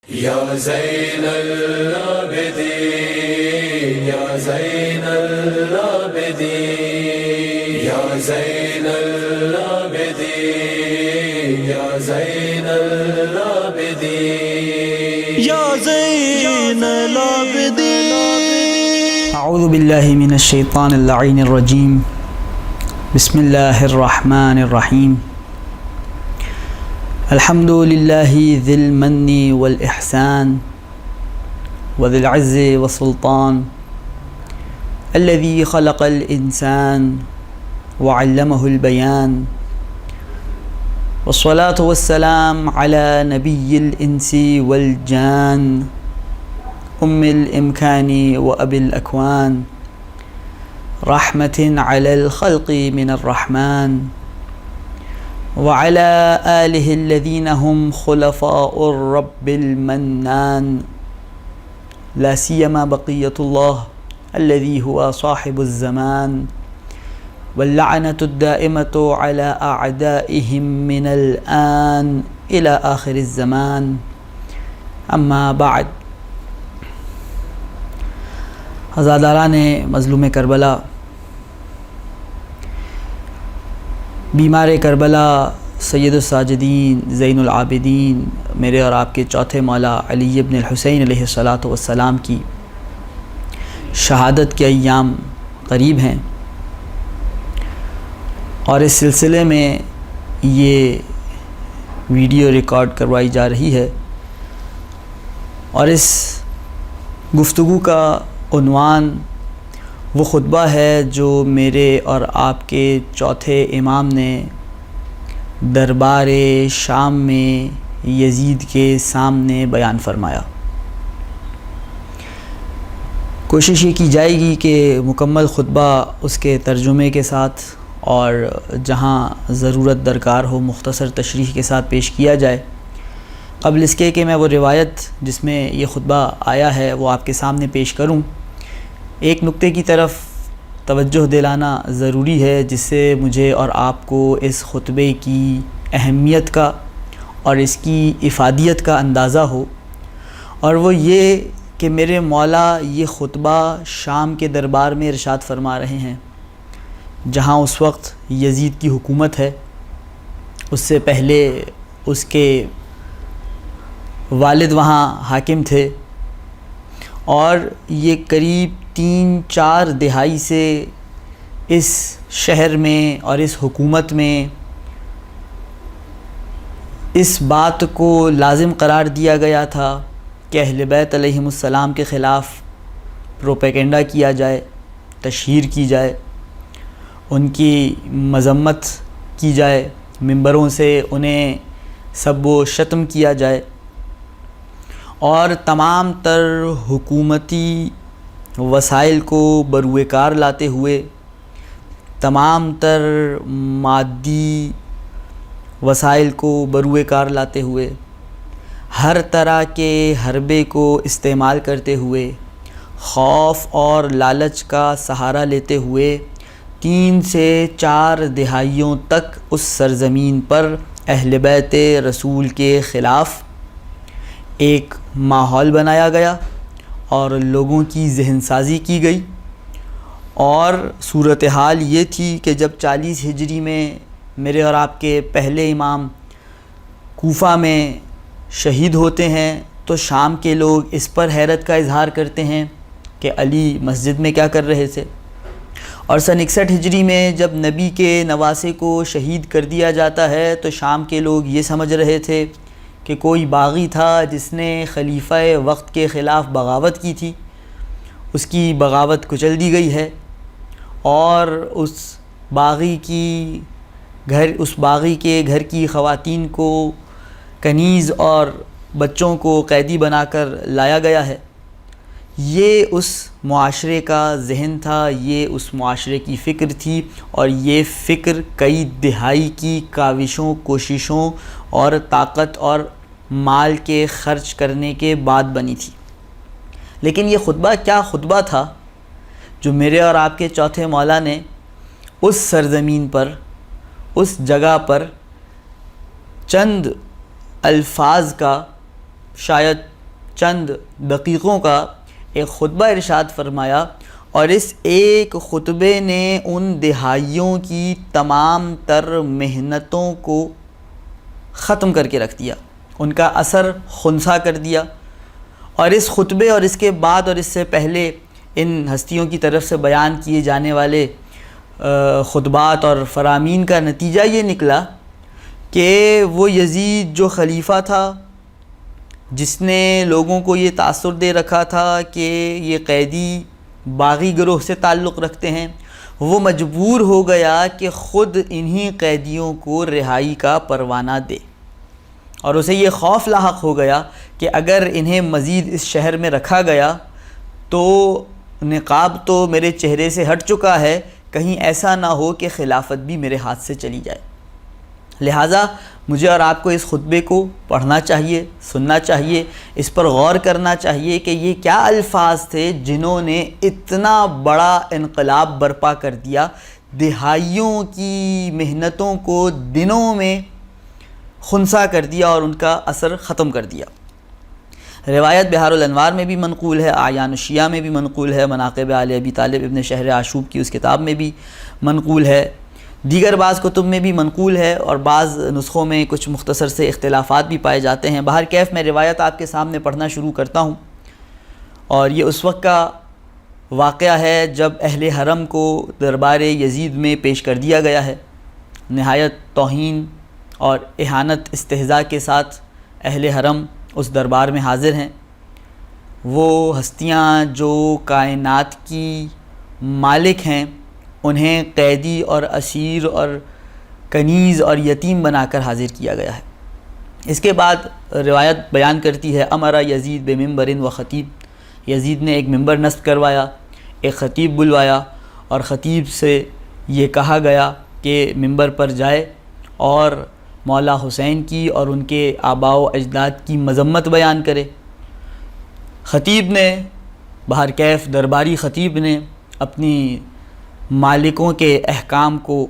یا زین العابدین یا زین العابدین یا زین العابدین یا زین العابدین یا زین العابدین. اعوذ باللہ من الشیطان اللعین الرجیم. بسم اللہ الرحمن الرحیم. الحمد للہ ذی المن والإحسان وذی العز والسلطان الذي خلق الإنسان وعلمه البيان والصلاة والسلام على نبي الإنس والجان الإمكان وأبي الأكوان رحمة على الخلق من الرحمن وعلى آله الذين هم خلفاء الرب المنان لا سيما بقية الله الذي هو صاحب الزمان واللعنة الدائمة على أعدائهم من الآن إلى آخر الزمان. أما بعد. عزاداران مظلوم کربلا، بیمار کربلا سید الساجدین زین العابدین میرے اور آپ کے چوتھے مولا علی ابن الحسین علیہ الصلاۃ والسلام کی شہادت کے ایام قریب ہیں، اور اس سلسلے میں یہ ویڈیو ریکارڈ کروائی جا رہی ہے، اور اس گفتگو کا عنوان وہ خطبہ ہے جو میرے اور آپ کے چوتھے امام نے دربار شام میں یزید کے سامنے بیان فرمایا. کوشش یہ کی جائے گی کہ مکمل خطبہ اس کے ترجمے کے ساتھ اور جہاں ضرورت درکار ہو مختصر تشریح کے ساتھ پیش کیا جائے. قبل اس کے کہ میں وہ روایت جس میں یہ خطبہ آیا ہے وہ آپ کے سامنے پیش کروں، ایک نقطے کی طرف توجہ دلانا ضروری ہے جس سے مجھے اور آپ کو اس خطبے کی اہمیت کا اور اس کی افادیت کا اندازہ ہو، اور وہ یہ کہ میرے مولا یہ خطبہ شام کے دربار میں ارشاد فرما رہے ہیں جہاں اس وقت یزید کی حکومت ہے. اس سے پہلے اس کے والد وہاں حاکم تھے، اور یہ قریب 3-4 دہائی سے اس شہر میں اور اس حکومت میں اس بات کو لازم قرار دیا گیا تھا کہ اہل بیت علیہم السلام کے خلاف پروپیگنڈا کیا جائے، تشہیر کی جائے، ان کی مذمت کی جائے، ممبروں سے انہیں سب و شتم کیا جائے، اور تمام تر حکومتی وسائل کو بروئے کار لاتے ہوئے، تمام تر مادی وسائل کو بروئے کار لاتے ہوئے، ہر طرح کے حربے کو استعمال کرتے ہوئے، خوف اور لالچ کا سہارا لیتے ہوئے 3 سے 4 دہائیوں تک اس سرزمین پر اہل بیت رسول کے خلاف ایک ماحول بنایا گیا اور لوگوں کی ذہن سازی کی گئی. اور صورتحال یہ تھی کہ جب 40 ہجری میں میرے اور آپ کے پہلے امام کوفہ میں شہید ہوتے ہیں تو شام کے لوگ اس پر حیرت کا اظہار کرتے ہیں کہ علی مسجد میں کیا کر رہے تھے. اور سن 61 ہجری میں جب نبی کے نواسے کو شہید کر دیا جاتا ہے تو شام کے لوگ یہ سمجھ رہے تھے کہ کوئی باغی تھا جس نے خلیفہ وقت کے خلاف بغاوت کی تھی، اس کی بغاوت کچل دی گئی ہے، اور اس باغی کے گھر کی خواتین کو کنیز اور بچوں کو قیدی بنا کر لایا گیا ہے. یہ اس معاشرے کا ذہن تھا، یہ اس معاشرے کی فکر تھی، اور یہ فکر کئی دہائی کی کاوشوں، کوششوں اور طاقت اور مال کے خرچ کرنے کے بعد بنی تھی. لیکن یہ خطبہ کیا خطبہ تھا جو میرے اور آپ کے چوتھے مولا نے اس سرزمین پر، اس جگہ پر چند الفاظ کا، شاید چند دقیقوں کا ایک خطبہ ارشاد فرمایا، اور اس ایک خطبے نے ان دہائیوں کی تمام تر محنتوں کو ختم کر کے رکھ دیا، ان کا اثر خنثی کر دیا۔ اور اس خطبے اور اس کے بعد اور اس سے پہلے ان ہستیوں کی طرف سے بیان کیے جانے والے خطبات اور فرامین کا نتیجہ یہ نکلا کہ وہ یزید جو خلیفہ تھا، جس نے لوگوں کو یہ تاثر دے رکھا تھا کہ یہ قیدی باغی گروہ سے تعلق رکھتے ہیں، وہ مجبور ہو گیا کہ خود انہی قیدیوں کو رہائی کا پروانہ دے، اور اسے یہ خوف لاحق ہو گیا کہ اگر انہیں مزید اس شہر میں رکھا گیا تو نقاب تو میرے چہرے سے ہٹ چکا ہے، کہیں ایسا نہ ہو کہ خلافت بھی میرے ہاتھ سے چلی جائے۔ لہٰذا مجھے اور آپ کو اس خطبے کو پڑھنا چاہیے، سننا چاہیے، اس پر غور کرنا چاہیے کہ یہ کیا الفاظ تھے جنہوں نے اتنا بڑا انقلاب برپا کر دیا، دہائیوں کی محنتوں کو دنوں میں خنثی کر دیا اور ان کا اثر ختم کر دیا۔ روایت بحار الانوار میں بھی منقول ہے، اعیان الشیعہ میں بھی منقول ہے، مناقب آل ابی طالب ابن شہر عاشوب کی اس کتاب میں بھی منقول ہے، دیگر بعض کتب میں بھی منقول ہے، اور بعض نسخوں میں کچھ مختصر سے اختلافات بھی پائے جاتے ہیں۔ بہر کیف میں روایت آپ کے سامنے پڑھنا شروع کرتا ہوں، اور یہ اس وقت کا واقعہ ہے جب اہل حرم کو دربار یزید میں پیش کر دیا گیا ہے۔ نہایت توہین اور اہانت استہزاء کے ساتھ اہل حرم اس دربار میں حاضر ہیں۔ وہ ہستیاں جو کائنات کی مالک ہیں، انہیں قیدی اور اسیر اور کنیز اور یتیم بنا کر حاضر کیا گیا ہے۔ اس کے بعد روایت بیان کرتی ہے، امر یزید بمنبر و خطیب، یزید نے ایک ممبر نصب کروایا، ایک خطیب بلوایا، اور خطیب سے یہ کہا گیا کہ ممبر پر جائے اور مولا حسین کی اور ان کے آباء و اجداد کی مذمت بیان کرے۔ خطیب نے، بہر کیف درباری خطیب نے اپنی مالکوں کے احکام کو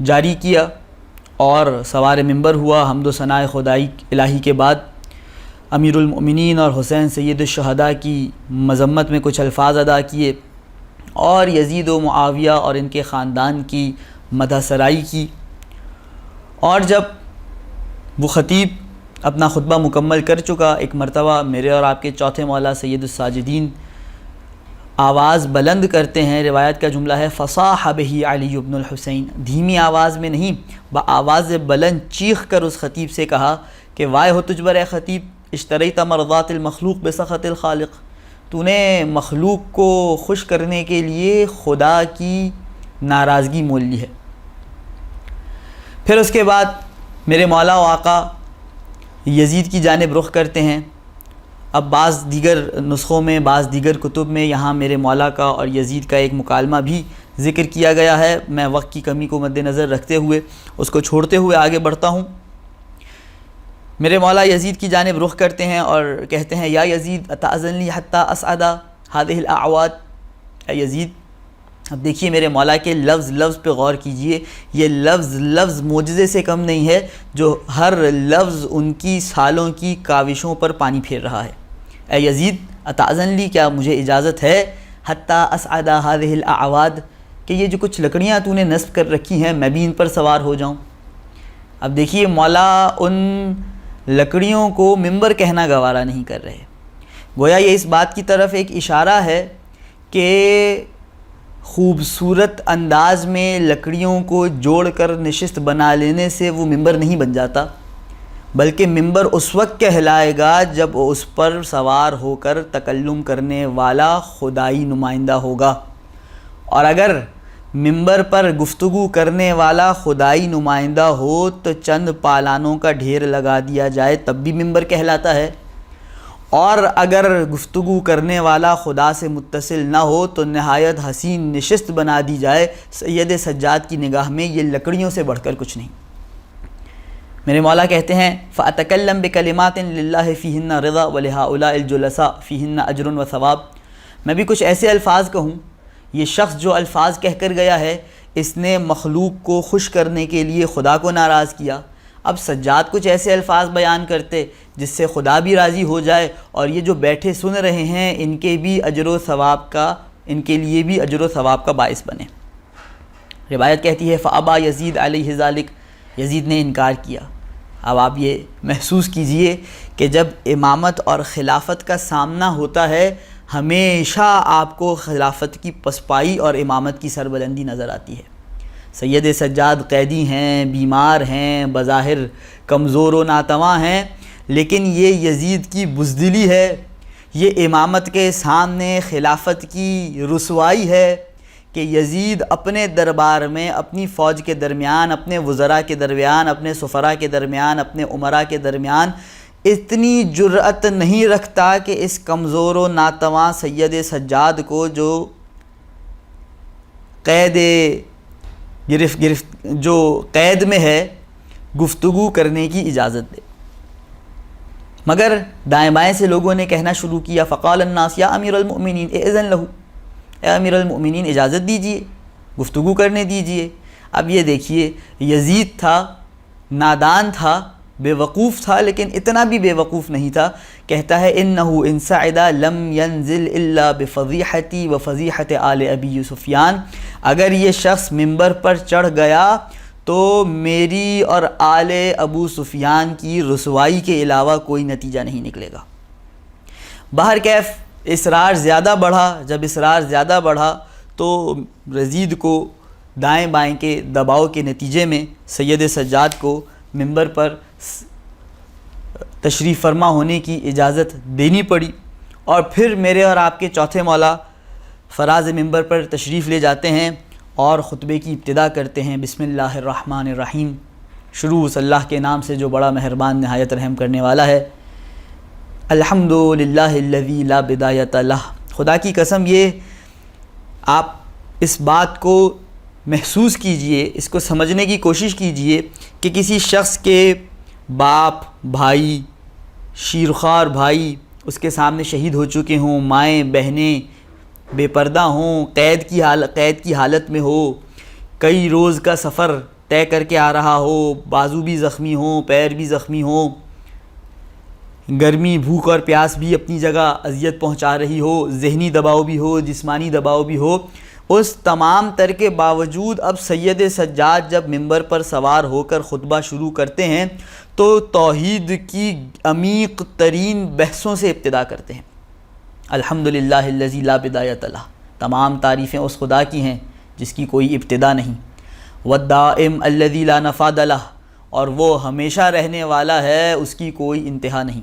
جاری کیا اور سوار ممبر ہوا، حمد و ثناء خدائی الہی کے بعد امیر المؤمنین اور حسین سید الشہداء کی مذمت میں کچھ الفاظ ادا کیے، اور یزید و معاویہ اور ان کے خاندان کی مدح سرائی کی۔ اور جب وہ خطیب اپنا خطبہ مکمل کر چکا، ایک مرتبہ میرے اور آپ کے چوتھے مولا سید الساجدین آواز بلند کرتے ہیں۔ روایت کا جملہ ہے، فصاح بہ علی بن الحسین، دھیمی آواز میں نہیں، بآواز بلند چیخ کر اس خطیب سے کہا کہ وائے ہو تجھ پر اے خطیب، اشتریت مرضات المخلوق بسخط الخالق، تو نے مخلوق کو خوش کرنے کے لیے خدا کی ناراضگی مول لی ہے۔ پھر اس کے بعد میرے مولا و آقا یزید کی جانب رخ کرتے ہیں۔ اب بعض دیگر نسخوں میں، بعض دیگر کتب میں یہاں میرے مولا کا اور یزید کا ایک مکالمہ بھی ذکر کیا گیا ہے۔ میں وقت کی کمی کو مد نظر رکھتے ہوئے اس کو چھوڑتے ہوئے آگے بڑھتا ہوں۔ میرے مولا یزید کی جانب رخ کرتے ہیں اور کہتے ہیں، یا یزید اتأذن لی حتی اصعد هذه الاعواد، اے یزید، اب دیکھیے میرے مولا کے لفظ پہ غور کیجئے، یہ لفظ معجزے سے کم نہیں ہے، جو ہر لفظ ان کی سالوں کی کاوشوں پر پانی پھیر رہا ہے۔ اے یزید اتأذن لی، کیا مجھے اجازت ہے، حتی اصعد هذه الاعواد، کہ یہ جو کچھ لکڑیاں تو نے نصب کر رکھی ہیں میں بھی ان پر سوار ہو جاؤں۔ اب دیکھیے مولا ان لکڑیوں کو ممبر کہنا گوارا نہیں کر رہے، گویا یہ اس بات کی طرف ایک اشارہ ہے کہ خوبصورت انداز میں لکڑیوں کو جوڑ کر نشست بنا لینے سے وہ ممبر نہیں بن جاتا، بلکہ ممبر اس وقت کہلائے گا جب اس پر سوار ہو کر تکلم کرنے والا خدائی نمائندہ ہوگا، اور اگر ممبر پر گفتگو کرنے والا خدائی نمائندہ ہو تو چند پالانوں کا ڈھیر لگا دیا جائے تب بھی ممبر کہلاتا ہے، اور اگر گفتگو کرنے والا خدا سے متصل نہ ہو تو نہایت حسین نشست بنا دی جائے، سید سجاد کی نگاہ میں یہ لکڑیوں سے بڑھ کر کچھ نہیں۔ میرے مولا کہتے ہیں، فَأَتَكَلَّمْ بِكَلِمَاتٍ لِلَّهِ فِيهِنَّ رِضَا وَلِهَؤُلَاءِ الْجُلَسَاءِ فِيهِنَّ أَجْرٌ وَثَوَابٌ، میں بھی کچھ ایسے الفاظ کہوں، یہ شخص جو الفاظ کہہ کر گیا ہے اس نے مخلوق کو خوش کرنے کے لیے خدا کو ناراض کیا، اب سجاد کچھ ایسے الفاظ بیان کرتے جس سے خدا بھی راضی ہو جائے اور یہ جو بیٹھے سن رہے ہیں ان کے بھی اجر و ثواب کا، ان کے لیے بھی اجر و ثواب کا باعث بنے۔ روایت کہتی ہے فَأَبَى یزید علیہ ذَلِک، یزید نے انکار کیا۔ اب آپ یہ محسوس کیجئے کہ جب امامت اور خلافت کا سامنا ہوتا ہے ہمیشہ آپ کو خلافت کی پسپائی اور امامت کی سربلندی نظر آتی ہے۔ سید سجاد قیدی ہیں، بیمار ہیں، بظاہر کمزور و ناتواں ہیں، لیکن یہ یزید کی بزدلی ہے، یہ امامت کے سامنے خلافت کی رسوائی ہے کہ یزید اپنے دربار میں، اپنی فوج کے درمیان، اپنے وزراء کے درمیان، اپنے سفراء کے درمیان، اپنے امراء کے درمیان اتنی جرأت نہیں رکھتا کہ اس کمزور و ناتواں سید سجاد کو جو جو قید میں ہے گفتگو کرنے کی اجازت دے۔ مگر دائیں بائیں سے لوگوں نے کہنا شروع کیا فقال الناس یا امیر المؤمنین اذن لہو، اے امیر المؤمنین اجازت دیجئے، گفتگو کرنے دیجئے۔ اب یہ دیکھیے یزید تھا، نادان تھا، بے وقوف تھا، لیکن اتنا بھی بے وقوف نہیں تھا۔ کہتا ہے انہو ان صعد لم ینزل الا بفضیحتی وفضیحت آل ابی سفیان، اگر یہ شخص ممبر پر چڑھ گیا تو میری اور آل ابو سفیان کی رسوائی کے علاوہ کوئی نتیجہ نہیں نکلے گا۔ بہرکیف اصرار زیادہ بڑھا، جب اصرار زیادہ بڑھا تو یزید کو دائیں بائیں کے دباؤ کے نتیجے میں سید سجاد کو ممبر پر تشریف فرما ہونے کی اجازت دینی پڑی، اور پھر میرے اور آپ کے چوتھے مولا فراز ممبر پر تشریف لے جاتے ہیں اور خطبے کی ابتدا کرتے ہیں بسم اللہ الرحمن الرحیم، شروع اس اللہ کے نام سے جو بڑا مہربان نہایت رحم کرنے والا ہے۔ الحمد للہ الذی لا بدایۃ لہ، خدا کی قسم یہ آپ اس بات کو محسوس کیجئے، اس کو سمجھنے کی کوشش کیجئے کہ کسی شخص کے باپ، بھائی، شیرخوار بھائی اس کے سامنے شہید ہو چکے ہوں، مائیں بہنیں بے پردہ ہوں، قید کی حالت میں ہو، کئی روز کا سفر طے کر کے آ رہا ہو، بازو بھی زخمی ہوں، پیر بھی زخمی ہوں، گرمی، بھوک اور پیاس بھی اپنی جگہ اذیت پہنچا رہی ہو، ذہنی دباؤ بھی ہو، جسمانی دباؤ بھی ہو، اس تمام تر کے باوجود اب سید سجاد جب ممبر پر سوار ہو کر خطبہ شروع کرتے ہیں تو توحید کی عمیق ترین بحثوں سے ابتدا کرتے ہیں۔ الحمدللہ الذی لا بدایۃ لہ، تمام تعریفیں اس خدا کی ہیں جس کی کوئی ابتدا نہیں، والدائم الذی لا نفاد لہ، اور وہ ہمیشہ رہنے والا ہے، اس کی کوئی انتہا نہیں،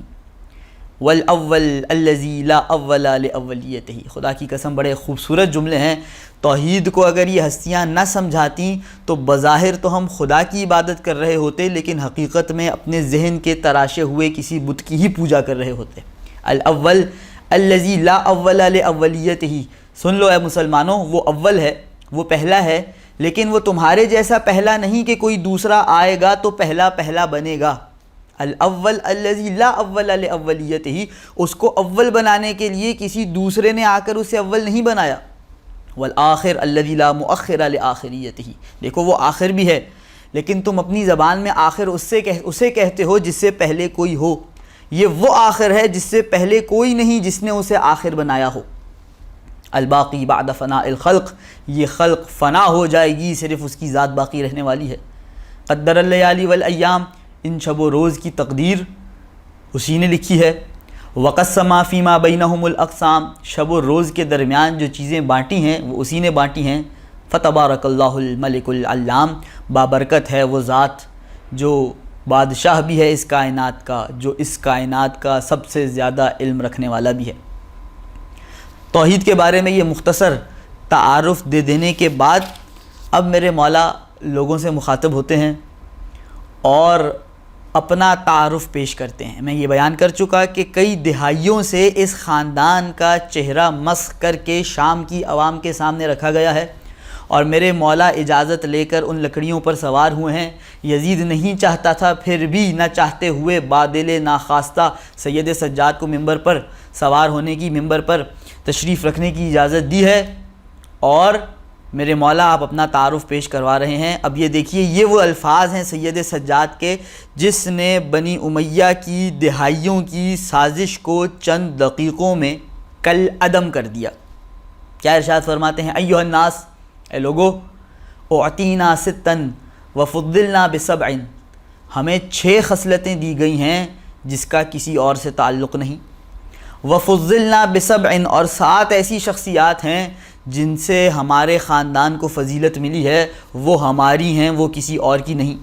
والاول الذی لا اول لاولیتہ، خدا کی قسم بڑے خوبصورت جملے ہیں۔ توحید کو اگر یہ ہستیاں نہ سمجھاتیں تو بظاہر تو ہم خدا کی عبادت کر رہے ہوتے، لیکن حقیقت میں اپنے ذہن کے تراشے ہوئے کسی بت کی ہی پوجا کر رہے ہوتے۔ الاول الذی لا اول لاولیتہ، سن لو اے مسلمانوں، وہ اول ہے، وہ پہلا ہے، لیکن وہ تمہارے جیسا پہلا نہیں کہ کوئی دوسرا آئے گا تو پہلا پہلا بنے گا۔ الاول الذی لا اول لاولیتہ، اس کو اول بنانے کے لیے کسی دوسرے نے آ کر اسے اول نہیں بنایا۔ والآخر الذی لا مؤخر لآخریتہ، دیکھو وہ آخر بھی ہے، لیکن تم اپنی زبان میں آخر اسے کہتے ہو جس سے پہلے کوئی ہو، یہ وہ آخر ہے جس سے پہلے کوئی نہیں جس نے اسے آخر بنایا ہو۔ الباقی بعد فناء الخلق، یہ خلق فنا ہو جائے گی، صرف اس کی ذات باقی رہنے والی ہے۔ قدر اللیالی والایام، ان شب و روز کی تقدیر اسی نے لکھی ہے۔ وقسم فیما بینہم الاقسام، شب و روز کے درمیان جو چیزیں بانٹی ہیں وہ اسی نے بانٹی ہیں۔ فتبارک اللہ الملک العلام، بابرکت ہے وہ ذات جو بادشاہ بھی ہے اس کائنات کا، جو اس کائنات کا سب سے زیادہ علم رکھنے والا بھی ہے۔ توحید کے بارے میں یہ مختصر تعارف دے دینے کے بعد اب میرے مولا لوگوں سے مخاطب ہوتے ہیں اور اپنا تعارف پیش کرتے ہیں۔ میں یہ بیان کر چکا کہ کئی دہائیوں سے اس خاندان کا چہرہ مسخ کر کے شام کی عوام کے سامنے رکھا گیا ہے، اور میرے مولا اجازت لے کر ان لکڑیوں پر سوار ہوئے ہیں۔ یزید نہیں چاہتا تھا، پھر بھی نہ چاہتے ہوئے بادل ناخواستہ سید سجاد کو ممبر پر سوار ہونے کی، ممبر پر تشریف رکھنے کی اجازت دی ہے، اور میرے مولا آپ اپنا تعارف پیش کروا رہے ہیں۔ اب یہ دیکھیے، یہ وہ الفاظ ہیں سید سجاد کے جس نے بنی امیہ کی دہائیوں کی سازش کو چند دقیقوں میں کل عدم کر دیا۔ کیا ارشاد فرماتے ہیں؟ ایھا الناس، اے لوگو، اعطینا ستن وفضلنا بسبع، ہمیں 6 خصلتیں دی گئی ہیں جس کا کسی اور سے تعلق نہیں۔ وفضلنا بسبع، اور 7 ایسی شخصیات ہیں جن سے ہمارے خاندان کو فضیلت ملی ہے، وہ ہماری ہیں، وہ کسی اور کی نہیں۔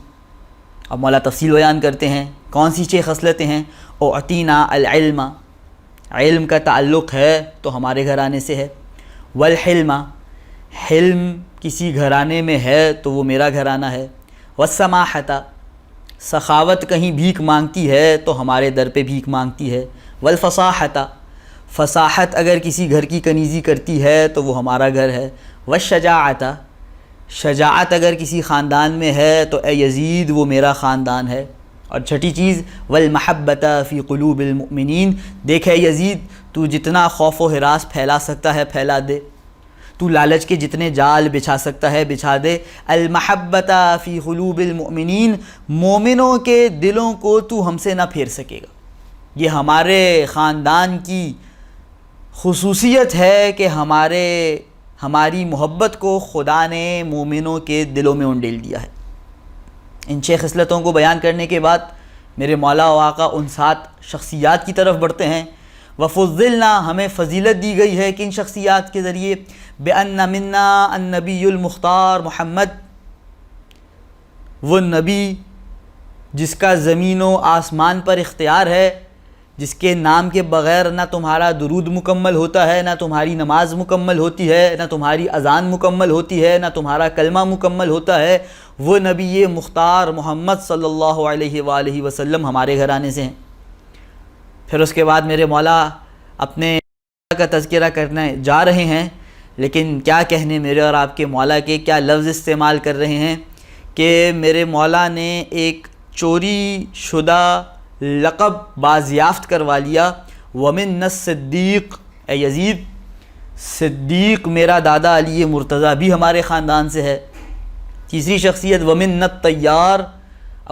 اب مولا تفصیل بیان کرتے ہیں کون سی 6 خصلتیں ہیں۔ اعطینا العلم، علم کا تعلق ہے تو ہمارے گھرانے سے ہے۔ والحلم، حلم کسی گھرانے میں ہے تو وہ میرا گھرانہ ہے۔ والسماحۃ، سخاوت کہیں بھیک مانگتی ہے تو ہمارے در پہ بھیک مانگتی ہے۔ والفصاحۃ، فصاحت اگر کسی گھر کی کنیزی کرتی ہے تو وہ ہمارا گھر ہے۔ والشجاعۃ، شجاعت اگر کسی خاندان میں ہے تو اے یزید وہ میرا خاندان ہے۔ اور چھٹی چیز، والمحبۃ فی قلوب المؤمنین، دیکھ اے یزید تو جتنا خوف و ہراس پھیلا سکتا ہے پھیلا دے، تو لالچ کے جتنے جال بچھا سکتا ہے بچھا دے۔ المحبۃ فی قلوب المؤمنین، مومنوں کے دلوں کو تو ہم سے نہ پھیر سکے گا۔ یہ ہمارے خاندان کی خصوصیت ہے کہ ہماری محبت کو خدا نے مومنوں کے دلوں میں انڈیل دیا ہے۔ ان 6 خصلتوں کو بیان کرنے کے بعد میرے مولا و آقا ان 7 شخصیات کی طرف بڑھتے ہیں۔ وفضلنا، ہمیں فضیلت دی گئی ہے کن شخصیات کے ذریعے؟ بأن منا النبی المختار محمد، وہ نبی جس کا زمین و آسمان پر اختیار ہے، جس کے نام کے بغیر نہ تمہارا درود مکمل ہوتا ہے، نہ تمہاری نماز مکمل ہوتی ہے، نہ تمہاری اذان مکمل ہوتی ہے، نہ تمہارا کلمہ مکمل ہوتا ہے، وہ نبی مختار محمد صلی اللہ علیہ وآلہ وسلم ہمارے گھرانے سے ہیں۔ پھر اس کے بعد میرے مولا اپنے کا تذکرہ کرنے جا رہے ہیں، لیکن کیا کہنے میرے اور آپ کے مولا کے، کیا لفظ استعمال کر رہے ہیں کہ میرے مولا نے ایک چوری شدہ لقب بازیافت کروا لیا۔ ومن الصدیق، اے یزید صدیق میرا دادا علی مرتضیٰ بھی ہمارے خاندان سے ہے۔ تیسری شخصیت ومن الطیار،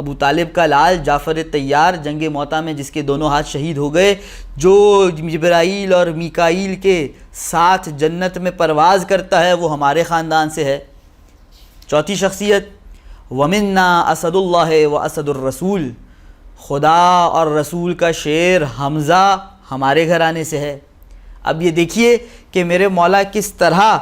ابو طالب کا لال جعفر طیار، جنگ موطا میں جس کے دونوں ہاتھ شہید ہو گئے، جو جبرائیل اور میکائیل کے ساتھ جنت میں پرواز کرتا ہے، وہ ہمارے خاندان سے ہے۔ چوتھی شخصیت ومنا اسد اللہ و اسد الرسول، خدا اور رسول کا شیر حمزہ ہمارے گھرانے سے ہے۔ اب یہ دیکھیے کہ میرے مولا کس طرح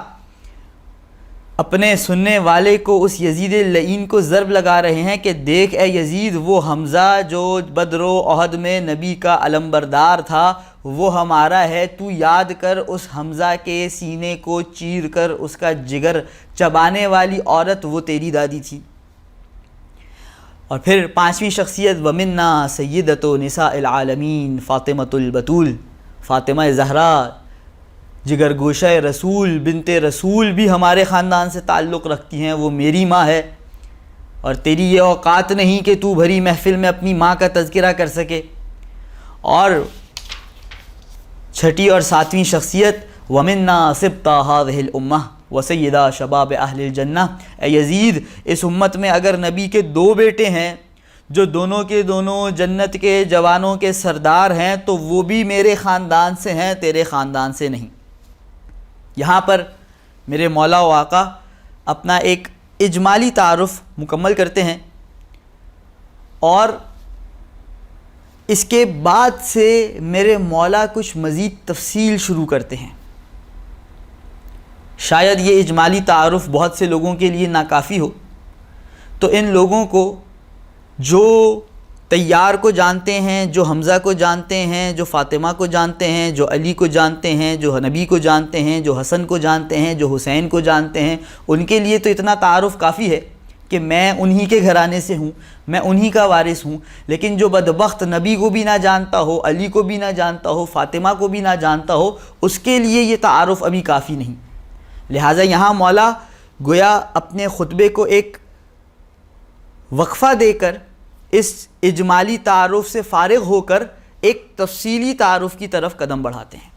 اپنے سننے والے کو، اس یزید لعین کو ضرب لگا رہے ہیں کہ دیکھ اے یزید، وہ حمزہ جو بدر و احد میں نبی کا علمبردار تھا وہ ہمارا ہے، تو یاد کر اس حمزہ کے سینے کو چیر کر اس کا جگر چبانے والی عورت وہ تیری دادی تھی۔ اور پھر 5ویں شخصیت ومنا سیدۃ نساء العالمین فاطمۃ البتول، فاطمہ زہرا جگر گوشہ رسول بنت رسول بھی ہمارے خاندان سے تعلق رکھتی ہیں، وہ میری ماں ہے، اور تیری یہ اوقات نہیں کہ تو بھری محفل میں اپنی ماں کا تذکرہ کر سکے۔ اور چھٹی اور 7ویں شخصیت ومنا سبط هذه الامہ وسیدہ شباب اہل الجنہ، اے یزید اس امت میں اگر نبی کے 2 بیٹے ہیں جو دونوں کے دونوں جنت کے جوانوں کے سردار ہیں تو وہ بھی میرے خاندان سے ہیں، تیرے خاندان سے نہیں۔ یہاں پر میرے مولا و آقا اپنا ایک اجمالی تعارف مکمل کرتے ہیں، اور اس کے بعد سے میرے مولا کچھ مزید تفصیل شروع کرتے ہیں۔ شاید یہ اجمالی تعارف بہت سے لوگوں کے لیے ناکافی ہو، تو ان لوگوں کو جو طیار کو جانتے ہیں، جو حمزہ کو جانتے ہیں، جو فاطمہ کو جانتے ہیں، جو علی کو جانتے ہیں، جو نبی کو جانتے ہیں، جو حسن کو جانتے ہیں، جو حسین کو جانتے ہیں، ان کے لیے تو اتنا تعارف کافی ہے کہ میں انہی کے گھرانے سے ہوں، میں انہی کا وارث ہوں۔ لیکن جو بدبخت نبی کو بھی نہ جانتا ہو، علی کو بھی نہ جانتا ہو، فاطمہ کو بھی نہ جانتا ہو، اس کے لیے یہ تعارف ابھی کافی نہیں۔ لہٰذا یہاں مولا گویا اپنے خطبے کو ایک وقفہ دے کر اس اجمالی تعارف سے فارغ ہو کر ایک تفصیلی تعارف کی طرف قدم بڑھاتے ہیں۔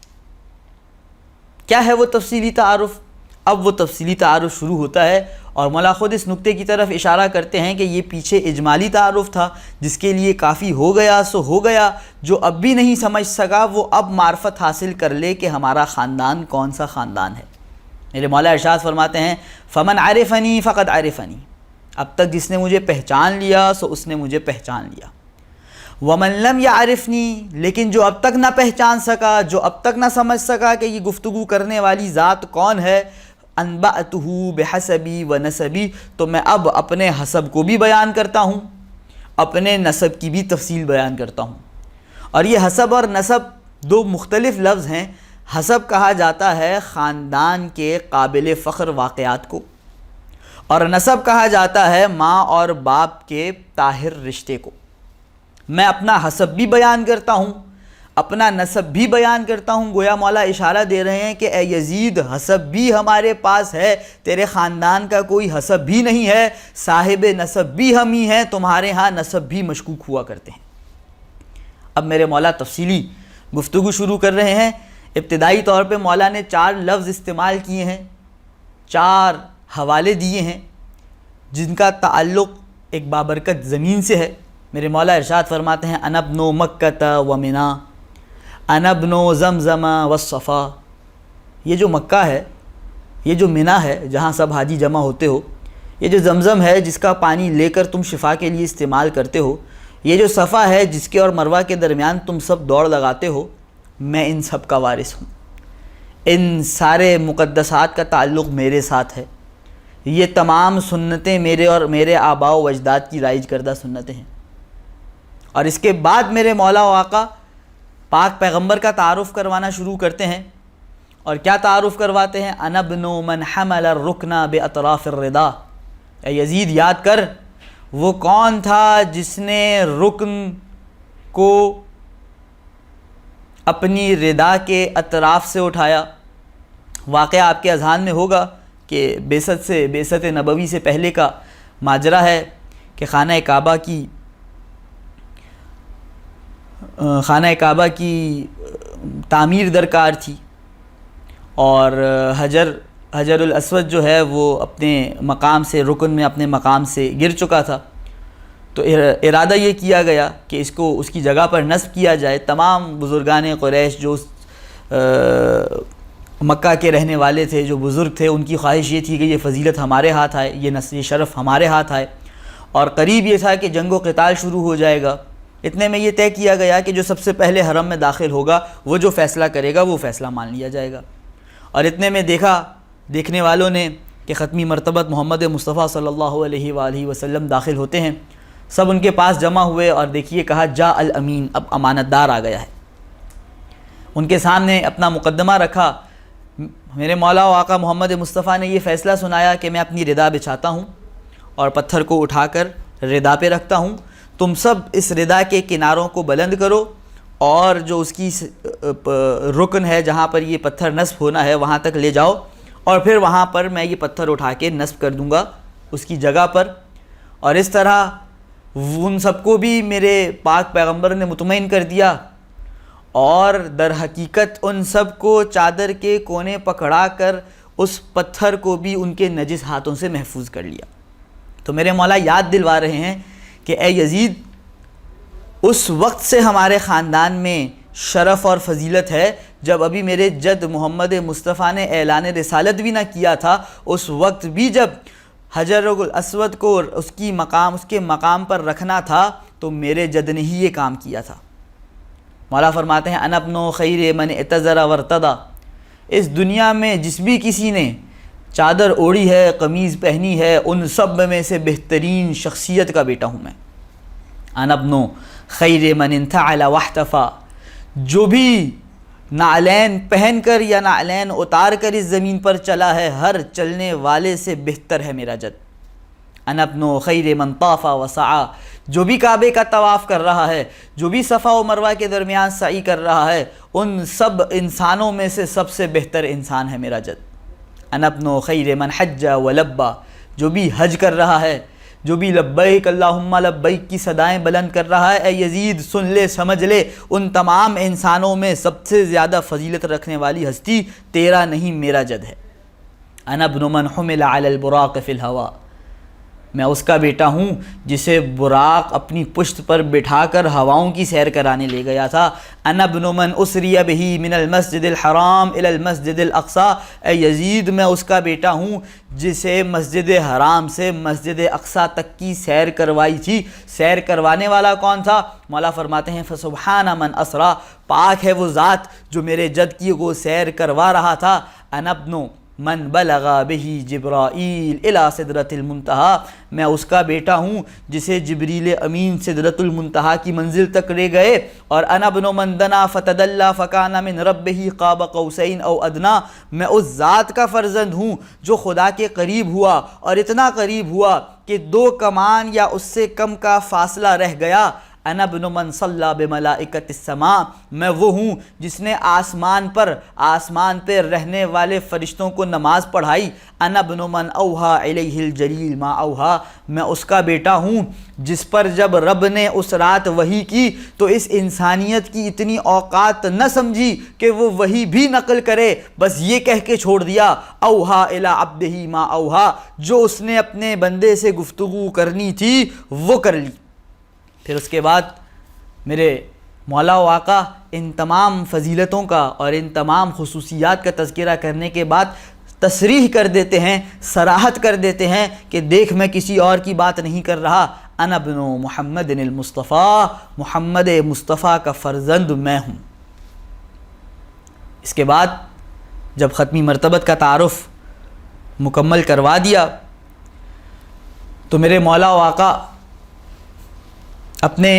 کیا ہے وہ تفصیلی تعارف؟ اب وہ تفصیلی تعارف شروع ہوتا ہے، اور مولا خود اس نقطے کی طرف اشارہ کرتے ہیں کہ یہ پیچھے اجمالی تعارف تھا جس کے لیے کافی ہو گیا سو ہو گیا، جو اب بھی نہیں سمجھ سکا وہ اب معرفت حاصل کر لے کہ ہمارا خاندان کون سا خاندان ہے۔ میرے مولا ارشاد فرماتے ہیں فمن عرفنی فقد عرفنی، اب تک جس نے مجھے پہچان لیا سو اس نے مجھے پہچان لیا۔ ومن لم یعرفنی، لیکن جو اب تک نہ پہچان سکا، جو اب تک نہ سمجھ سکا کہ یہ گفتگو کرنے والی ذات کون ہے، انبأتہ بحسبی و نسبی، تو میں اب اپنے حسب کو بھی بیان کرتا ہوں، اپنے نسب کی بھی تفصیل بیان کرتا ہوں۔ اور یہ حسب اور نسب دو مختلف لفظ ہیں۔ حسب کہا جاتا ہے خاندان کے قابل فخر واقعات کو، اور نسب کہا جاتا ہے ماں اور باپ کے طاہر رشتے کو۔ میں اپنا حسب بھی بیان کرتا ہوں، اپنا نسب بھی بیان کرتا ہوں۔ گویا مولا اشارہ دے رہے ہیں کہ اے یزید، حسب بھی ہمارے پاس ہے، تیرے خاندان کا کوئی حسب بھی نہیں ہے، صاحب نسب بھی ہم ہی ہیں، تمہارے ہاں نسب بھی مشکوک ہوا کرتے ہیں۔ اب میرے مولا تفصیلی گفتگو شروع کر رہے ہیں۔ ابتدائی طور پہ مولا نے 4 لفظ استعمال کیے ہیں، 4 حوالے دیے ہیں جن کا تعلق ایک بابرکت زمین سے ہے۔ میرے مولا ارشاد فرماتے ہیں انا ابن مکہ و منا، انا ابن زمزم والصفا۔ یہ جو مکہ ہے، یہ جو منا ہے جہاں سب حاجی جمع ہوتے ہو، یہ جو زمزم ہے جس کا پانی لے کر تم شفا کے لیے استعمال کرتے ہو، یہ جو صفا ہے جس کے اور مروہ کے درمیان تم سب دوڑ لگاتے ہو، میں ان سب کا وارث ہوں۔ ان سارے مقدسات کا تعلق میرے ساتھ ہے۔ یہ تمام سنتیں میرے اور میرے آباء و اجداد کی رائج کردہ سنتیں ہیں۔ اور اس کے بعد میرے مولا و آقا پاک پیغمبر کا تعارف کروانا شروع کرتے ہیں، اور کیا تعارف کرواتے ہیں؟ انا ابن من حمل الرکن باطراف الردا۔ اے یزید، یاد کر وہ کون تھا جس نے رکن کو اپنی ردا کے اطراف سے اٹھایا۔ واقعہ آپ کے اذہان میں ہوگا کہ بعثت نبوی سے پہلے کا ماجرا ہے کہ خانہ کعبہ کی تعمیر درکار تھی، اور حجر الاسود جو ہے وہ اپنے مقام سے، رکن میں اپنے مقام سے گر چکا تھا۔ تو ارادہ یہ کیا گیا کہ اس کو اس کی جگہ پر نصب کیا جائے۔ تمام بزرگان قریش جو مکہ کے رہنے والے تھے، جو بزرگ تھے، ان کی خواہش یہ تھی کہ یہ فضیلت ہمارے ہاتھ آئے، یہ شرف ہمارے ہاتھ آئے، اور قریب یہ تھا کہ جنگ و قتال شروع ہو جائے گا۔ اتنے میں یہ طے کیا گیا کہ جو سب سے پہلے حرم میں داخل ہوگا وہ جو فیصلہ کرے گا وہ فیصلہ مان لیا جائے گا۔ اور اتنے میں دیکھنے والوں نے کہ ختمی مرتبت محمد مصطفیٰ صلی اللہ علیہ وآلہ وسلم داخل ہوتے ہیں۔ سب ان کے پاس جمع ہوئے اور دیکھیے کہا جا الامین، اب امانت دار آ گیا ہے۔ ان کے سامنے اپنا مقدمہ رکھا۔ میرے مولا و آقا محمد مصطفیٰ نے یہ فیصلہ سنایا کہ میں اپنی ردا بچھاتا ہوں اور پتھر کو اٹھا کر ردا پہ رکھتا ہوں، تم سب اس ردا کے کناروں کو بلند کرو، اور جو اس کی رکن ہے جہاں پر یہ پتھر نصب ہونا ہے وہاں تک لے جاؤ، اور پھر وہاں پر میں یہ پتھر اٹھا کے نصب کر دوں گا اس کی جگہ پر۔ اور اس طرح ان سب کو بھی میرے پاک پیغمبر نے مطمئن کر دیا، اور در حقیقت ان سب کو چادر کے کونے پکڑا کر اس پتھر کو بھی ان کے نجس ہاتھوں سے محفوظ کر لیا۔ تو میرے مولا یاد دلوا رہے ہیں کہ اے یزید، اس وقت سے ہمارے خاندان میں شرف اور فضیلت ہے جب ابھی میرے جد محمد مصطفیٰ نے اعلان رسالت بھی نہ کیا تھا۔ اس وقت بھی جب حجر الاسود کو اس کے مقام پر رکھنا تھا تو میرے جد نے ہی یہ کام کیا تھا۔ مولا فرماتے ہیں انا ابن خیر من اعتذر وارتضی، اس دنیا میں جس بھی کسی نے چادر اوڑھی ہے، قمیض پہنی ہے، ان سب میں سے بہترین شخصیت کا بیٹا ہوں میں۔ انا ابن خیر من انتعل واحتفى، جو بھی نعلین پہن کر یا نعلین اتار کر اس زمین پر چلا ہے، ہر چلنے والے سے بہتر ہے میرا جد۔ انا ابن خیر من طاف وسعى، جو بھی کعبے کا طواف کر رہا ہے، جو بھی صفا و مروہ کے درمیان سعی کر رہا ہے، ان سب انسانوں میں سے سب سے بہتر انسان ہے میرا جد۔ انا ابن خیر من حج ولبى، جو بھی حج کر رہا ہے، جو بھی لبیک اللہم لبیک کی صدائیں بلند کر رہا ہے، اے یزید سن لے، سمجھ لے، ان تمام انسانوں میں سب سے زیادہ فضیلت رکھنے والی ہستی تیرا نہیں میرا جد ہے۔ انا ابن من حمل علی البراق فی الہوا، میں اس کا بیٹا ہوں جسے براق اپنی پشت پر بٹھا کر ہواؤں کی سیر کرانے لے گیا تھا۔ انا ابن من اسری بہ من المسجد الحرام الی المسجد الاقصی، اے یزید میں اس کا بیٹا ہوں جسے مسجد حرام سے مسجد اقصی تک کی سیر کروائی تھی۔ سیر کروانے والا کون تھا؟ مولا فرماتے ہیں فسبحان من اسرا، پاک ہے وہ ذات جو میرے جد کی کو سیر کروا رہا تھا۔ انا ابن من بلغ بہ جبرائیل الی سدرۃ المنتہی، میں اس کا بیٹا ہوں جسے جبریل امین سدرۃ المنتہی کی منزل تک لے گئے۔ اور انا ابن من دنا فتدلی فکان من ربہ قاب قوسین او ادنی، میں اس ذات کا فرزند ہوں جو خدا کے قریب ہوا اور اتنا قریب ہوا کہ 2 کمان یا اس سے کم کا فاصلہ رہ گیا۔ انا ابن من صلی بملائکۃ السماء، میں وہ ہوں جس نے آسمان پہ رہنے والے فرشتوں کو نماز پڑھائی۔ انا ابن من اوحا الیہ الجلیل ما اوحا، میں اس کا بیٹا ہوں جس پر جب رب نے اس رات وحی کی تو اس انسانیت کی اتنی اوقات نہ سمجھی کہ وہ وحی بھی نقل کرے، بس یہ کہہ کے چھوڑ دیا اوحا الی عبدہ ما اوحا، جو اس نے اپنے بندے سے گفتگو کرنی تھی وہ کر لی۔ پھر اس کے بعد میرے مولا و آقا ان تمام فضیلتوں کا اور ان تمام خصوصیات کا تذکرہ کرنے کے بعد تصریح کر دیتے ہیں، صراحت کر دیتے ہیں کہ دیکھ میں کسی اور کی بات نہیں کر رہا، انا ابن محمد المصطفیٰ، محمد مصطفیٰ کا فرزند میں ہوں۔ اس کے بعد جب ختمی مرتبت کا تعارف مکمل کروا دیا تو میرے مولا و آقا اپنے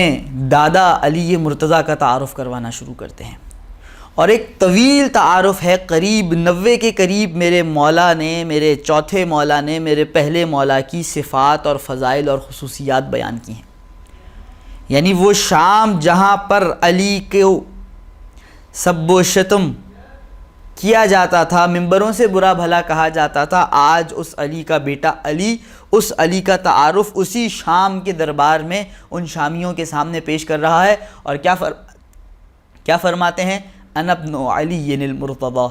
دادا علی مرتضیٰ کا تعارف کروانا شروع کرتے ہیں، اور ایک طویل تعارف ہے، قریب 90 کے قریب میرے مولا نے، میرے چوتھے مولا نے میرے پہلے مولا کی صفات اور فضائل اور خصوصیات بیان کی ہیں۔ یعنی وہ شام جہاں پر علی کو سب و شتم کیا جاتا تھا، ممبروں سے برا بھلا کہا جاتا تھا، آج اس علی کا بیٹا علی، اس علی کا تعارف اسی شام کے دربار میں ان شامیوں کے سامنے پیش کر رہا ہے۔ اور کیا فرماتے ہیں؟ انا ابن علی المرتضیٰ،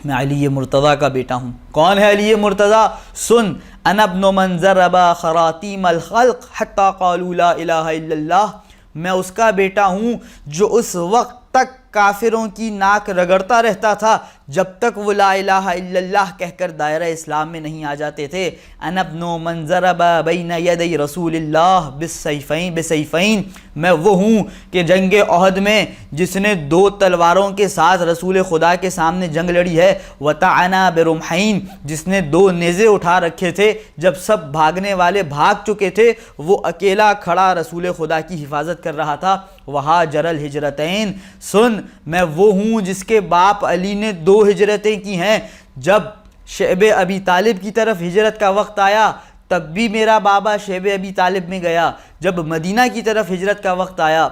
میں علی مرتضیٰ کا بیٹا ہوں۔ کون ہے علی مرتضیٰ؟ سن، انا ابن من ضرب خراطیم الخلق حتی قالوا لا الہ الا اللہ، میں اس کا بیٹا ہوں جو اس وقت تک کافروں کی ناک رگڑتا رہتا تھا جب تک وہ لا الہ الا اللہ کہہ کر دائرہ اسلام میں نہیں آ جاتے تھے۔ انا ابن من ضرب بین یدی رسول اللہ بسیفین، میں وہ ہوں کہ جنگ احد میں جس نے 2 تلواروں کے ساتھ رسول خدا کے سامنے جنگ لڑی ہے، وطعنا برمحین، جس نے 2 نیزے اٹھا رکھے تھے، جب سب بھاگنے والے بھاگ چکے تھے وہ اکیلا کھڑا رسول خدا کی حفاظت کر رہا تھا۔ وہاجر الہجرتین، سن، میں وہ ہوں جس کے باپ علی نے 2 ہجرتیں کی ہیں، جب شیب ابی طالب کی طرف ہجرت کا وقت آیا تب بھی میرا بابا شیب ابی طالب میں گیا، جب مدینہ کی طرف ہجرت کا وقت آیا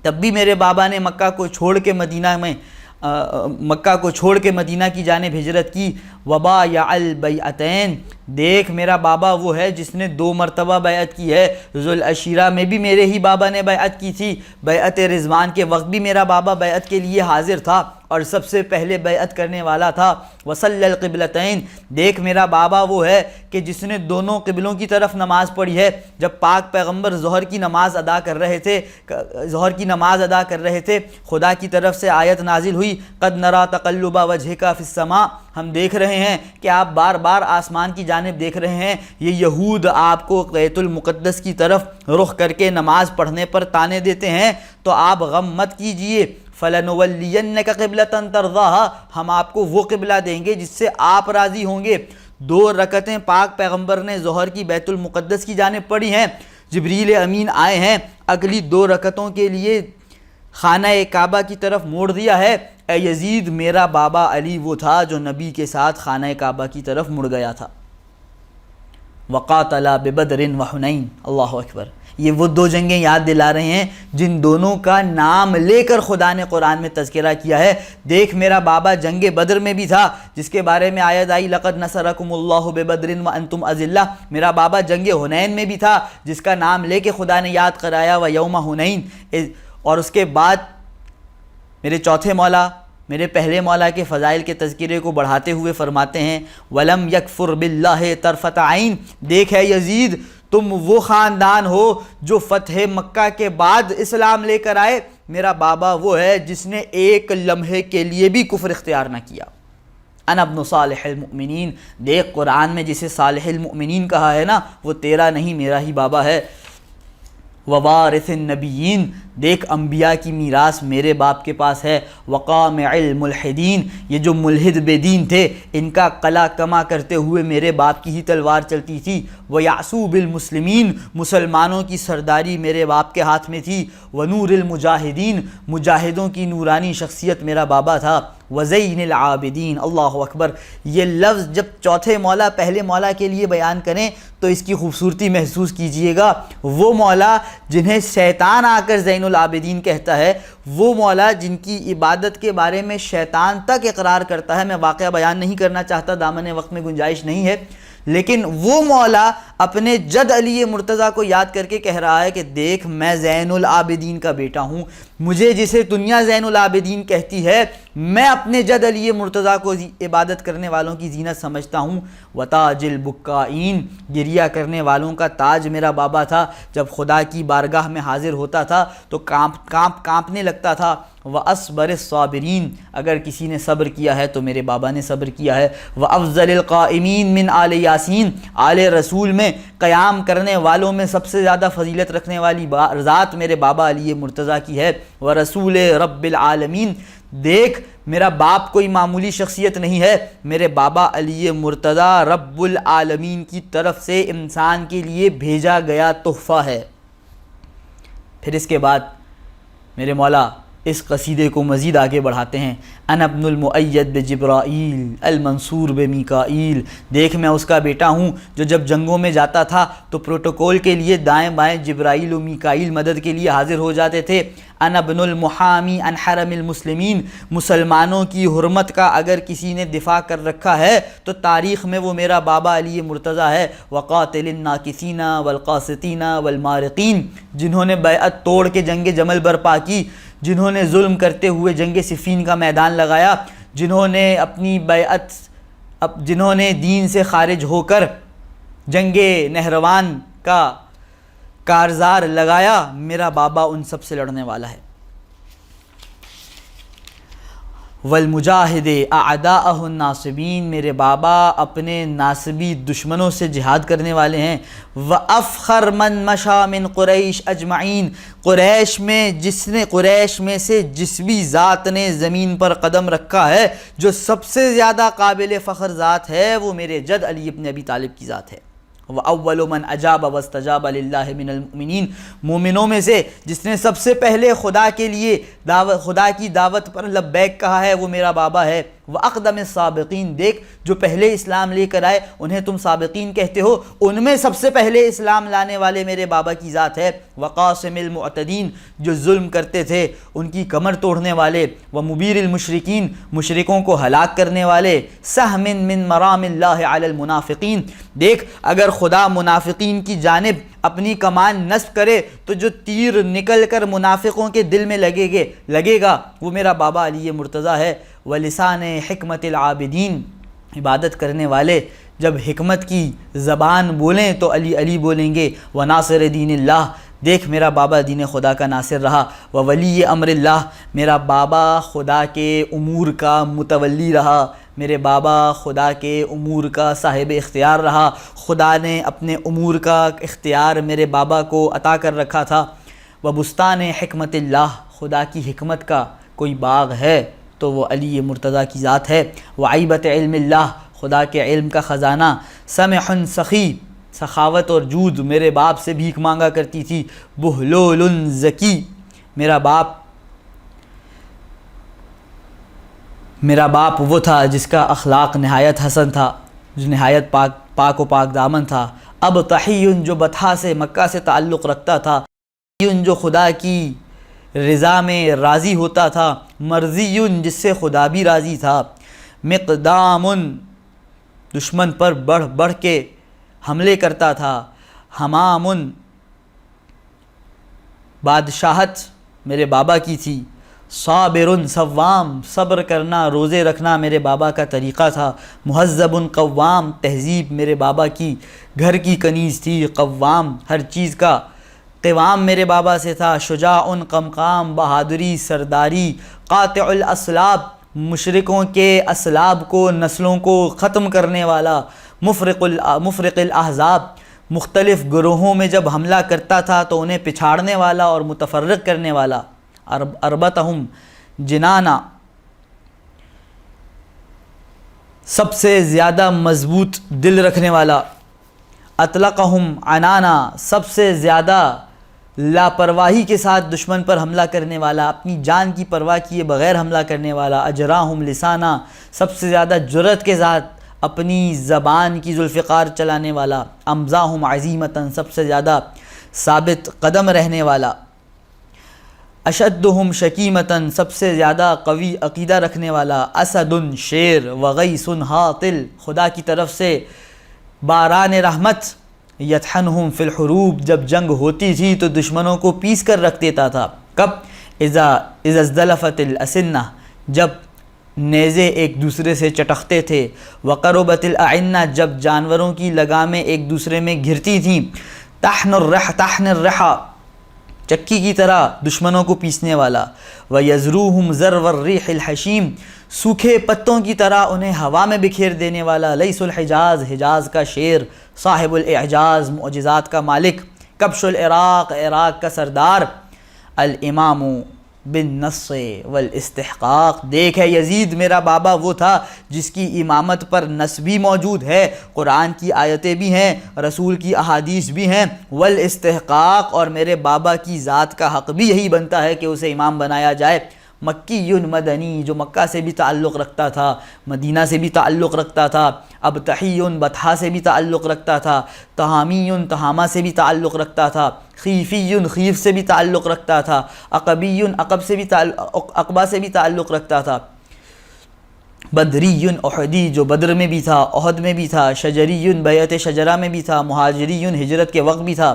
تب بھی میرے بابا نے مکہ کو چھوڑ کے مدینہ کی جانب ہجرت کی۔ وبایع البیعتین، دیکھ میرا بابا وہ ہے جس نے 2 مرتبہ بیعت کی ہے، ذوالعشیرہ میں بھی میرے ہی بابا نے بیعت کی تھی، بیعت رضوان کے وقت بھی میرا بابا بیعت کے لیے حاضر تھا اور سب سے پہلے بیعت کرنے والا تھا۔ وصلی القبلتین، دیکھ میرا بابا وہ ہے کہ جس نے دونوں قبلوں کی طرف نماز پڑھی ہے، جب پاک پیغمبر ظہر کی نماز ادا کر رہے تھے خدا کی طرف سے آیت نازل ہوئی، قد نرا تقلب وجہک فی السماء، ہم دیکھ رہے ہیں کہ آپ بار بار آسمان کی جانب دیکھ رہے ہیں۔ یہ یہود آپ کو بیت المقدس کی طرف رخ کر کے نماز پڑھنے پر طعنے دیتے ہیں، تو آپ غم مت کیجئے، فَلَنُوَلِّيَنَّكَ قِبْلَةً تَرْضَاهَا، ہم آپ کو وہ قبلہ دیں گے جس سے آپ راضی ہوں گے۔ 2 رکعتیں پاک پیغمبر نے ظہر کی بیت المقدس کی جانب پڑھی ہیں، جبریل امین آئے ہیں، اگلی 2 رکعتوں کے لیے خانہ کعبہ کی طرف موڑ دیا ہے۔ اے یزید، میرا بابا علی وہ تھا جو نبی کے ساتھ خانہ کعبہ کی طرف مڑ گیا تھا۔ وقاتل ببدر وحنین، اللہ اکبر، یہ وہ 2 جنگیں یاد دلا رہے ہیں جن دونوں کا نام لے کر خدا نے قرآن میں تذکرہ کیا ہے۔ دیکھ میرا بابا جنگ بدر میں بھی تھا جس کے بارے میں آیت آئی لقد نصرکم اللہ ببدر وانتم اذلہ، میرا بابا جنگ حنین میں بھی تھا جس کا نام لے کے خدا نے یاد کرایا ویوم حنین۔ اور اس کے بعد میرے چوتھے مولا میرے پہلے مولا کے فضائل کے تذکرے کو بڑھاتے ہوئے فرماتے ہیں وَلَمْ يَكْفُرْ بِاللَّهِ طَرْفَةَ عَيْن، دیکھ ہے یزید تم وہ خاندان ہو جو فتح مکہ کے بعد اسلام لے کر آئے، میرا بابا وہ ہے جس نے ایک لمحے کے لیے بھی کفر اختیار نہ کیا۔ انا ابن صالح المؤمنین، دیکھ قرآن میں جسے صالح المؤمنین کہا ہے نا، وہ تیرا نہیں میرا ہی بابا ہے۔ ووارث النبیین، دیکھ انبیاء کی میراث میرے باپ کے پاس ہے۔ وقامع الملحدین، یہ جو ملحد بے دین تھے ان کا قلع کما کرتے ہوئے میرے باپ کی ہی تلوار چلتی تھی۔ ویعصوب المسلمین، مسلمانوں کی سرداری میرے باپ کے ہاتھ میں تھی۔ ونور المجاہدین، مجاہدوں کی نورانی شخصیت میرا بابا تھا۔ وزین العابدین، اللہ اکبر، یہ لفظ جب چوتھے مولا پہلے مولا کے لیے بیان کریں تو اس کی خوبصورتی محسوس کیجئے گا۔ وہ مولا جنہیں شیطان آ کر زین العابدین کہتا ہے، وہ مولا جن کی عبادت کے بارے میں شیطان تک اقرار کرتا ہے، میں واقعہ بیان نہیں کرنا چاہتا، دامن وقت میں گنجائش نہیں ہے، لیکن وہ مولا اپنے جد علی مرتضیٰ کو یاد کر کے کہہ رہا ہے کہ دیکھ میں زین العابدین کا بیٹا ہوں، مجھے جسے دنیا زین العابدین کہتی ہے میں اپنے جد علی مرتضیٰ کو عبادت کرنے والوں کی زینت سمجھتا ہوں۔ وتاج البکائین، گریہ کرنے والوں کا تاج میرا بابا تھا، جب خدا کی بارگاہ میں حاضر ہوتا تھا تو کانپنے لگتا تھا۔ وَأَصْبَرِ الصَّابِرِينَ، اگر کسی نے صبر کیا ہے تو میرے بابا نے صبر کیا ہے۔ وَأَفْضَلِ الْقَائِمِينَ مِنْ آلِ یاسین، آل رسول میں قیام کرنے والوں میں سب سے زیادہ فضیلت رکھنے والی ذات میرے بابا علی مرتضیٰ کی ہے۔ وَرَسُولِ رَبِّ الْعَالَمِينَ، دیکھ میرا باپ کوئی معمولی شخصیت نہیں ہے، میرے بابا علی مرتضیٰ رب العالمین کی طرف سے انسان کے لیے بھیجا گیا تحفہ ہے۔ پھر اس کے بعد میرے مولا اس قصیدے کو مزید آگے بڑھاتے ہیں۔ انا ابن المؤید بجبرائیل المنصور بمیکائیل، دیکھ میں اس کا بیٹا ہوں جو جب جنگوں میں جاتا تھا تو پروٹوکول کے لیے دائیں بائیں جبرائیل و میکائیل مدد کے لیے حاضر ہو جاتے تھے۔ انا ابن المحامی عن حرم المسلمین، مسلمانوں کی حرمت کا اگر کسی نے دفاع کر رکھا ہے تو تاریخ میں وہ میرا بابا علی مرتضیٰ ہے۔ وقاتل الناکثین والقاسطین والمارقین، جنہوں نے بیعت توڑ کے جنگ جمل برپا کی، جنہوں نے ظلم کرتے ہوئے جنگ صفین کا میدان لگایا، جنہوں نے اپنی بیعت جنہوں نے دین سے خارج ہو کر جنگ نہروان کا کارزار لگایا، میرا بابا ان سب سے لڑنے والا ہے۔ والمجاہد اعداءہ الناصبین، میرے بابا اپنے ناصبی دشمنوں سے جہاد کرنے والے ہیں۔ وافخر من مشى من قریش اجمعین، قریش میں سے جس بھی ذات نے زمین پر قدم رکھا ہے، جو سب سے زیادہ قابل فخر ذات ہے وہ میرے جد علی ابن ابی طالب کی ذات ہے۔ وَأَوَّلُ مَنْ أَجَابَ وَاسْتَجَابَ لِلَّهِ مِنَ الْمُؤْمِنِينَ، مومنوں میں سے جس نے سب سے پہلے خدا کے لیے خدا کی دعوت پر لبیک کہا ہے وہ میرا بابا ہے۔ وَأَقْدَمِ السَّابِقِينَ، دیکھ جو پہلے اسلام لے کر آئے انہیں تم سابقین کہتے ہو، ان میں سب سے پہلے اسلام لانے والے میرے بابا کی ذات ہے۔ وَقَاسِمِ الْمُعْتَدِينَ، جو ظلم کرتے تھے ان کی کمر توڑنے والے۔ وَمُبِيرِ الْمُشْرِكِينَ، مشرکوں کو ہلاک کرنے والے۔ سَهْمٍ مِّن مَرَامِ اللَّهِ عَلَى الْمُنَافِقِينَ، دیکھ اگر خدا منافقین کی جانب اپنی کمان نصب کرے تو جو تیر نکل کر منافقوں کے دل میں لگے گا وہ میرا بابا علی مرتضیٰ ہے۔ ولسان حکمت العابدین، عبادت کرنے والے جب حکمت کی زبان بولیں تو علی علی بولیں گے۔ وناصر دین اللہ، دیکھ میرا بابا دین خدا کا ناصر رہا۔ وولی امر اللہ، میرا بابا خدا کے امور کا متولی رہا، میرے بابا خدا کے امور کا صاحب اختیار رہا، خدا نے اپنے امور کا اختیار میرے بابا کو عطا کر رکھا تھا۔ وبستان حکمت اللہ، خدا کی حکمت کا کوئی باغ ہے تو وہ علی مرتضیٰ کی ذات ہے۔ وعیبت علم اللہ، خدا کے علم کا خزانہ۔ سمح سخی، سخاوت اور جود میرے باپ سے بھیک مانگا کرتی تھی۔ بہلول ذکی، میرا باپ وہ تھا جس کا اخلاق نہایت حسن تھا، جو نہایت پاک و پاک دامن تھا۔ اب تحیّن، جو بطحا سے مکہ سے تعلق رکھتا تھا۔ جو خدا کی رضا میں راضی ہوتا تھا۔ مرضی، جس سے خدا بھی راضی تھا۔ مقدام، دشمن پر بڑھ بڑھ کے حملے کرتا تھا۔ حمام، بادشاہت میرے بابا کی تھی۔ صابر صوام، صبر کرنا روزے رکھنا میرے بابا کا طریقہ تھا۔ مہذب قوام، تہذیب میرے بابا کی گھر کی کنیز تھی۔ قوام، ہر چیز کا قوام میرے بابا سے تھا۔ شجاع قمقام، بہادری سرداری۔ قاطع الاسلاب، مشرکوں کے اسلاب کو نسلوں کو ختم کرنے والا۔ مفرق الاحزاب، مختلف گروہوں میں جب حملہ کرتا تھا تو انہیں پچھاڑنے والا اور متفرق کرنے والا۔ اربتہم جنانا، سب سے زیادہ مضبوط دل رکھنے والا۔ اطلقہم عنانا، سب سے زیادہ لاپرواہی کے ساتھ دشمن پر حملہ کرنے والا، اپنی جان کی پرواہ کیے بغیر حملہ کرنے والا۔ اجراہم لسانا، سب سے زیادہ جرأت کے ساتھ اپنی زبان کی ذوالفقار چلانے والا۔ امزاہم عزیمتاً، سب سے زیادہ ثابت قدم رہنے والا۔ اشدہم شکیمتاً، سب سے زیادہ قوی عقیدہ رکھنے والا۔ اسد، شیر۔ وغیث ہاطل، خدا کی طرف سے باران رحمت۔ یطحنہم فی الحروب، جب جنگ ہوتی تھی تو دشمنوں کو پیس کر رکھ دیتا تھا۔ کب؟ اذا ازدلفت الاسنہ، جب نیزے ایک دوسرے سے چٹکتے تھے۔ وقربت الاعنہ، جب جانوروں کی لگامیں ایک دوسرے میں گھرتی تھیں۔ تحن الرحا، چکی کی طرح دشمنوں کو پیسنے والا۔ وَيَزْرُوهُمْ زَرْوَ الرِّيحِ الْحَشِيمِ، سوکھے پتوں کی طرح انہیں ہوا میں بکھیر دینے والا۔ لیس الحجاز، حجاز کا شیر۔ صاحب الاعجاز، معجزات کا مالک۔ کبش العراق، عراق کا سردار۔ الامام بالنص والاستحقاق، دیکھ ہے یزید میرا بابا وہ تھا جس کی امامت پر نص بھی موجود ہے، قرآن کی آیتیں بھی ہیں، رسول کی احادیث بھی ہیں۔ والاستحقاق، اور میرے بابا کی ذات کا حق بھی یہی بنتا ہے کہ اسے امام بنایا جائے۔ مکی مدنی، جو مکہ سے بھی تعلق رکھتا تھا، مدینہ سے بھی تعلق رکھتا تھا۔ ابتحی، بطحا سے بھی تعلق رکھتا تھا۔ تہامی، تہامہ سے بھی تعلق رکھتا تھا۔ خیفی، خیف سے بھی تعلق رکھتا تھا۔ عقبی، عقبہ سے بھی تعلق رکھتا تھا۔ بدری، احدی، جو بدر میں بھی تھا، احد میں بھی تھا۔ شجری، بیعت شجرہ میں بھی تھا۔ مہاجری، ہجرت کے وقت بھی تھا۔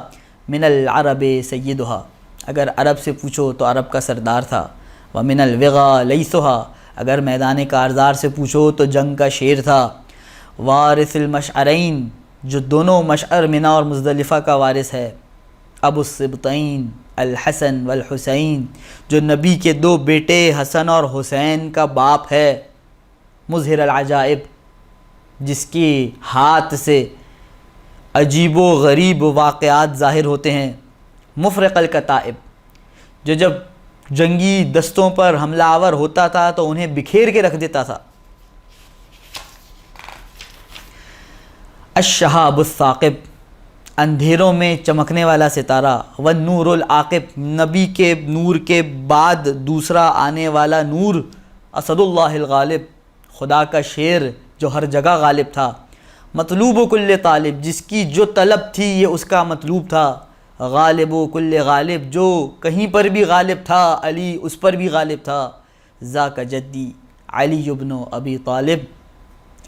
من العرب سیدھا، اگر عرب سے پوچھو تو عرب کا سردار تھا۔ ومن الوغا لیسھا، اگر میدان کارزار سے پوچھو تو جنگ کا شیر تھا۔ وارث المشعرین، جو دونوں مشعر، منی اور مزدلفہ کا وارث ہے۔ ابو السبطین الحسن والحسین، جو نبی کے دو بیٹے حسن اور حسین کا باپ ہے۔ مظہر العجائب، جس کے ہاتھ سے عجیب و غریب واقعات ظاہر ہوتے ہیں۔ مفرق الکتائب، جو جب جنگی دستوں پر حملہ آور ہوتا تھا تو انہیں بکھیر کے رکھ دیتا تھا۔ الشہاب الثاقب، اندھیروں میں چمکنے والا ستارہ۔ والنور العاقب، نبی کے نور کے بعد دوسرا آنے والا نور۔ اسد اللہ الغالب، خدا کا شیر جو ہر جگہ غالب تھا۔ مطلوب کل طالب، جس کی جو طلب تھی یہ اس کا مطلوب تھا۔ غالب و کل غالب، جو کہیں پر بھی غالب تھا علی اس پر بھی غالب تھا۔ ذاک جدی علی ابن ابی طالب،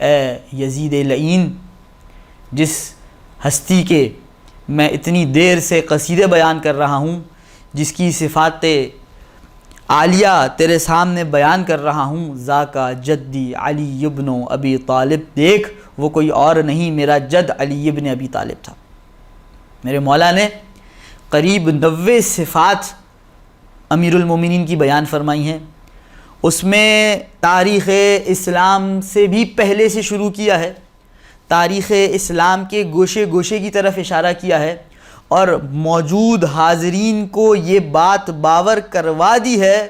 اے یزید لعین، جس ہستی کے میں اتنی دیر سے قصیدے بیان کر رہا ہوں، جس کی صفات عالیہ تیرے سامنے بیان کر رہا ہوں۔ ذاک جدی علی ابن ابی طالب، دیکھ وہ کوئی اور نہیں، میرا جد علی ابن ابی طالب تھا۔ میرے مولا نے قریب 90 صفات امیر المومنین کی بیان فرمائی ہیں۔ اس میں تاریخ اسلام سے بھی پہلے سے شروع کیا ہے، تاریخ اسلام کے گوشے گوشے کی طرف اشارہ کیا ہے، اور موجود حاضرین کو یہ بات باور کروا دی ہے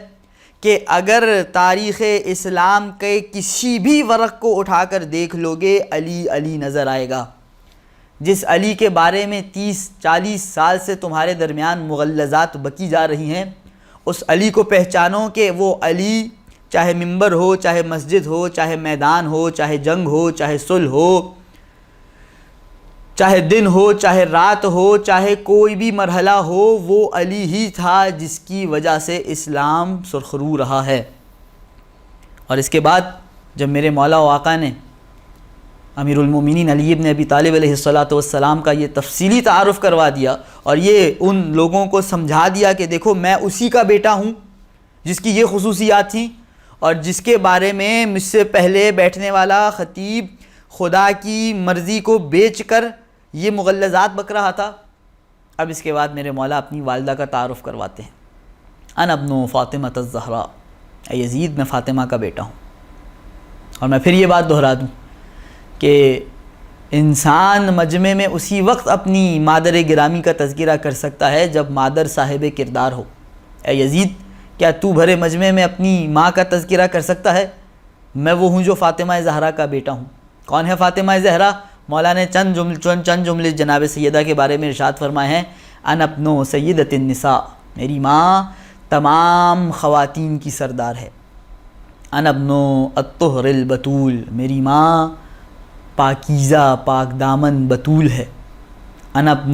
کہ اگر تاریخ اسلام کے کسی بھی ورق کو اٹھا کر دیکھ لو گے علی علی نظر آئے گا۔ جس علی کے بارے میں 30-40 سال سے تمہارے درمیان مغلظات بکی جا رہی ہیں، اس علی کو پہچانو کہ وہ علی چاہے ممبر ہو، چاہے مسجد ہو، چاہے میدان ہو، چاہے جنگ ہو، چاہے صلح ہو، چاہے دن ہو، چاہے رات ہو، چاہے کوئی بھی مرحلہ ہو، وہ علی ہی تھا جس کی وجہ سے اسلام سرخرو رہا ہے۔ اور اس کے بعد جب میرے مولا و آقا نے امیر المومنین علی ابن ابی طالب علیہ السلام کا یہ تفصیلی تعارف کروا دیا اور یہ ان لوگوں کو سمجھا دیا کہ دیکھو میں اسی کا بیٹا ہوں، جس کی یہ خصوصیات تھیں اور جس کے بارے میں مجھ سے پہلے بیٹھنے والا خطیب خدا کی مرضی کو بیچ کر یہ مغلظات بک رہا تھا، اب اس کے بعد میرے مولا اپنی والدہ کا تعارف کرواتے ہیں. انا ابن فاطمہ الزہراء، اے یزید میں فاطمہ کا بیٹا ہوں. اور میں پھر یہ بات دہرا دوں کہ انسان مجمع میں اسی وقت اپنی مادر گرامی کا تذکرہ کر سکتا ہے جب مادر صاحب کردار ہو. اے یزید، کیا تو بھرے مجمع میں اپنی ماں کا تذکرہ کر سکتا ہے؟ میں وہ ہوں جو فاطمہ زہرا کا بیٹا ہوں. کون ہے فاطمہ زہرا؟ مولا نے چند جملے جناب سیدہ کے بارے میں ارشاد فرمائے ہیں. انا ابن سیدۃ النساء، میری ماں تمام خواتین کی سردار ہے. انا ابن الطہر البتول، میری ماں پاکیزہ پاک دامن بتول ہے. انا ابن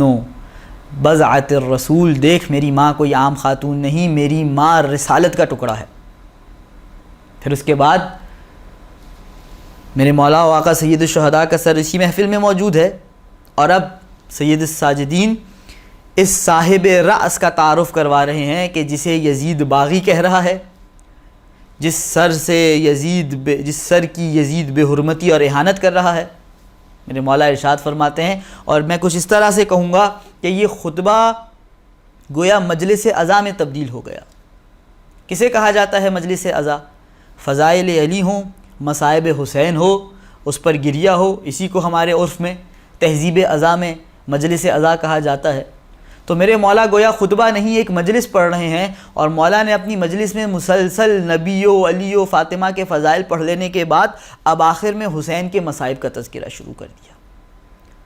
بضعۃ الرسول، دیکھ میری ماں کوئی عام خاتون نہیں، میری ماں رسالت کا ٹکڑا ہے. پھر اس کے بعد میرے مولا و آقا سید الشہداء کا سر اسی محفل میں موجود ہے، اور اب سید الساجدین اس صاحب رأس کا تعارف کروا رہے ہیں کہ جسے یزید باغی کہہ رہا ہے، جس سر کی یزید بے حرمتی اور اہانت کر رہا ہے. میرے مولا ارشاد فرماتے ہیں، اور میں کچھ اس طرح سے کہوں گا کہ یہ خطبہ گویا مجلس عزا میں تبدیل ہو گیا. کسے کہا جاتا ہے مجلس عزا؟ فضائل علی ہوں، مصائب حسین ہو، اس پر گریہ ہو، اسی کو ہمارے عرف میں تہذیب عزا میں مجلس عزا کہا جاتا ہے. تو میرے مولا گویا خطبہ نہیں ایک مجلس پڑھ رہے ہیں، اور مولا نے اپنی مجلس میں مسلسل نبی و علی و فاطمہ کے فضائل پڑھ لینے کے بعد اب آخر میں حسین کے مصائب کا تذکرہ شروع کر دیا.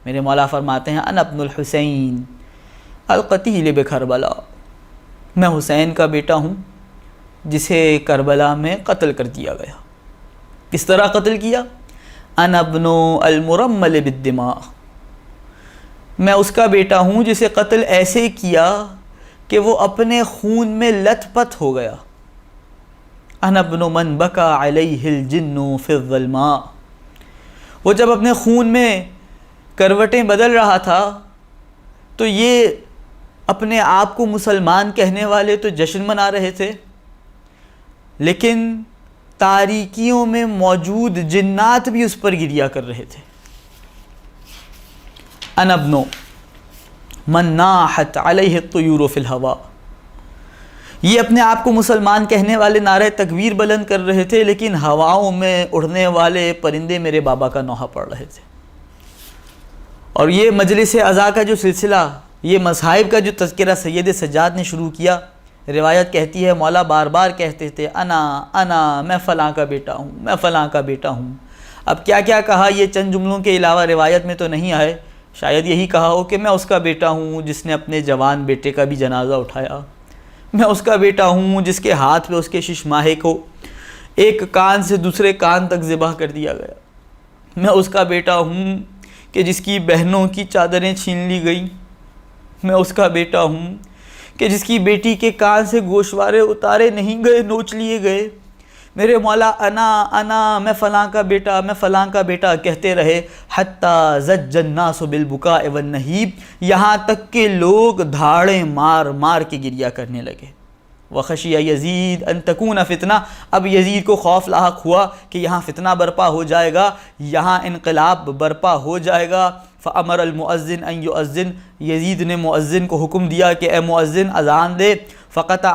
میرے مولا فرماتے ہیں انا ابن الحسین القتیل بکربلا، میں حسین کا بیٹا ہوں جسے کربلا میں قتل کر دیا گیا. کس طرح قتل کیا؟ انا ابن المرمل بالدماء، میں اس کا بیٹا ہوں جسے قتل ایسے کیا کہ وہ اپنے خون میں لت پت ہو گیا. انا ابن من بکا علیہ الجن فی الظلماء، وہ جب اپنے خون میں کروٹیں بدل رہا تھا تو یہ اپنے آپ کو مسلمان کہنے والے تو جشن منا رہے تھے، لیکن تاریکیوں میں موجود جنات بھی اس پر گریہ کر رہے تھے. انا ابن من ناحت علیہ الطیور فی الہوا، یہ اپنے آپ کو مسلمان کہنے والے نعرہ تکبیر بلند کر رہے تھے، لیکن ہواؤں میں اڑنے والے پرندے میرے بابا کا نوحہ پڑھ رہے تھے. اور یہ مجلس عزا کا جو سلسلہ، یہ مصائب کا جو تذکرہ سید سجاد نے شروع کیا، روایت کہتی ہے مولا بار بار کہتے تھے انا میں فلاں کا بیٹا ہوں، میں فلاں کا بیٹا ہوں. اب کیا کیا کہا یہ چند جملوں کے علاوہ روایت میں تو نہیں آئے، شاید یہی کہا ہو کہ میں اس کا بیٹا ہوں جس نے اپنے جوان بیٹے کا بھی جنازہ اٹھایا، میں اس کا بیٹا ہوں جس کے ہاتھ پہ اس کے شش ماہے کو ایک کان سے دوسرے کان تک ذبح کر دیا گیا، میں اس کا بیٹا ہوں کہ جس کی بہنوں کی چادریں چھین لی گئیں، میں اس کا بیٹا ہوں کہ جس کی بیٹی کے کان سے گوشوارے اتارے نہیں گئے، نوچ لیے گئے. میرے مولا انا میں فلاں کا بیٹا، میں فلاں کا بیٹا کہتے رہے، حتی زج الناس بالبکاء والنہیب، یہاں تک کہ لوگ دھاڑیں مار مار کے گریہ کرنے لگے. وخشی یزید ان تکون فتنہ، اب یزید کو خوف لاحق ہوا کہ یہاں فتنہ برپا ہو جائے گا، یہاں انقلاب برپا ہو جائے گا. فامر المؤذن ان یؤذن، یزید نے مؤذن کو حکم دیا کہ اے مؤذن اذان دے. فقطع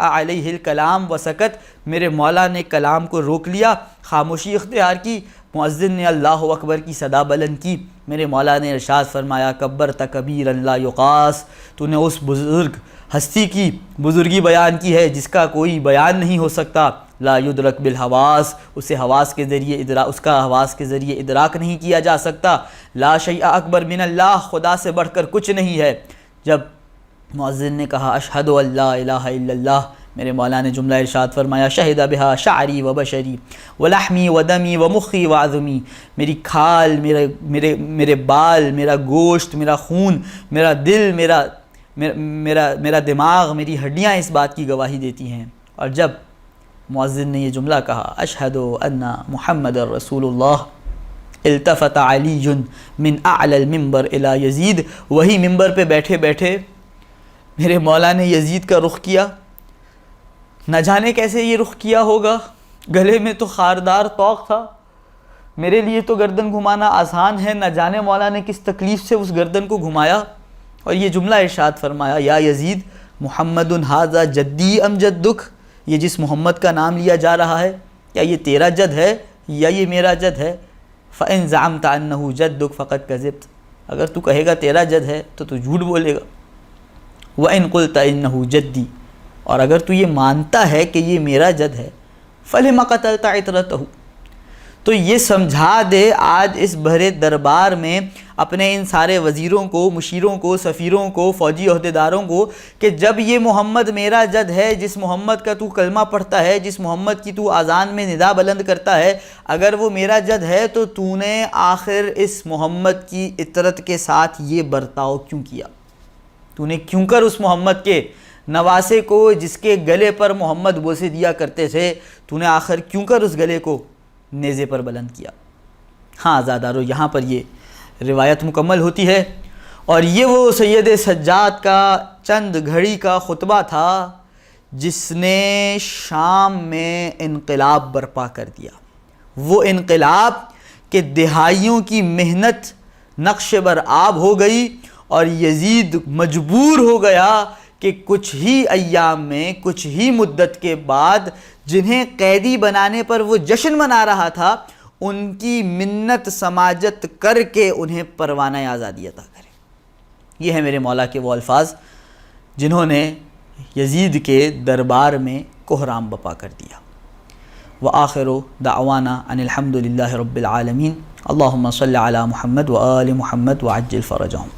علیہ الکلام وسکت، میرے مولا نے کلام کو روک لیا، خاموشی اختیار کی. مؤذن نے اللہ اکبر کی صدا بلند کی. میرے مولا نے ارشاد فرمایا کبرت کبیرا لا یقاس، تو نے اس بزرگ ہستی کی بزرگی بیان کی ہے جس کا کوئی بیان نہیں ہو سکتا. لا یدرک بالحواس، اسے حواس کے ذریعے اس کا حواس کے ذریعے ادراک نہیں کیا جا سکتا. لا شیء اکبر من اللہ، خدا سے بڑھ کر کچھ نہیں ہے. جب مؤذن نے کہا اشہد ان لا الہ الا اللہ، میرے مولا نے جملہ ارشاد فرمایا شہد بہا شعری و بشری و لحمی و دمی و مخی و عظمی، میری کھال، میرے بال، میرا گوشت، میرا خون، میرا دل، میرا دماغ، میری ہڈیاں اس بات کی گواہی دیتی ہیں. اور جب مؤذن نے یہ جملہ کہا اشہد ان محمد رسول اللہ، التفت علی من اعلی المنبر الی یزید، وہی ممبر پہ بیٹھے بیٹھے میرے مولا نے یزید کا رخ کیا نہ جانے کیسے یہ رخ کیا ہوگا، گلے میں تو خاردار طوق تھا، میرے لیے تو گردن گھمانا آسان ہے، نہ جانے مولا نے کس تکلیف سے اس گردن کو گھمایا، اور یہ جملہ ارشاد فرمایا یا یزید محمد ھذا جدی ام جدک، یہ جس محمد کا نام لیا جا رہا ہے کیا یہ تیرا جد ہے یا یہ میرا جد ہے؟ فَإِن زَعَمْتَ أَنَّهُ جَدُّكَ فَقَدْ كَذِبْتَ، اگر تو کہے گا تیرا جد ہے تو جھوٹ بولے گا۔ وَإِن قُلْتَ إِنَّهُ جَدِّي، اور اگر تو یہ مانتا ہے کہ یہ میرا جد ہے، فَلِمَ قَتَلْتَ عِتْرَتَهُ، تو یہ سمجھا دے آج اس بھرے دربار میں اپنے ان سارے وزیروں کو، مشیروں کو، سفیروں کو، فوجی عہدیداروں کو کہ جب یہ محمد میرا جد ہے، جس محمد کا تو کلمہ پڑھتا ہے، جس محمد کی تو اذان میں ندا بلند کرتا ہے، اگر وہ میرا جد ہے تو تو نے آخر اس محمد کی عطرت کے ساتھ یہ برتاؤ کیوں کیا؟ تو نے کیوں کر اس محمد کے نواسے کو، جس کے گلے پر محمد بوسے دیا کرتے تھے، تو نے آخر کیوں کر اس گلے کو نیزے پر بلند کیا؟ ہاں آزادارو، یہاں پر یہ روایت مکمل ہوتی ہے، اور یہ وہ سید سجاد کا چند گھڑی کا خطبہ تھا جس نے شام میں انقلاب برپا کر دیا، وہ انقلاب کہ دہائیوں کی محنت نقش بر آب ہو گئی، اور یزید مجبور ہو گیا کہ کچھ ہی ایام میں، کچھ ہی مدت کے بعد جنہیں قیدی بنانے پر وہ جشن منا رہا تھا، ان کی منت سماجت کر کے انہیں پروانہ آزادی عطا کرے۔ یہ ہے میرے مولا کے وہ الفاظ جنہوں نے یزید کے دربار میں کوہرام بپا کر دیا۔ وآخر دعوانا ان الحمد للہ رب العالمین، اللہم صلی علی محمد وآل محمد وعجل فرجہم۔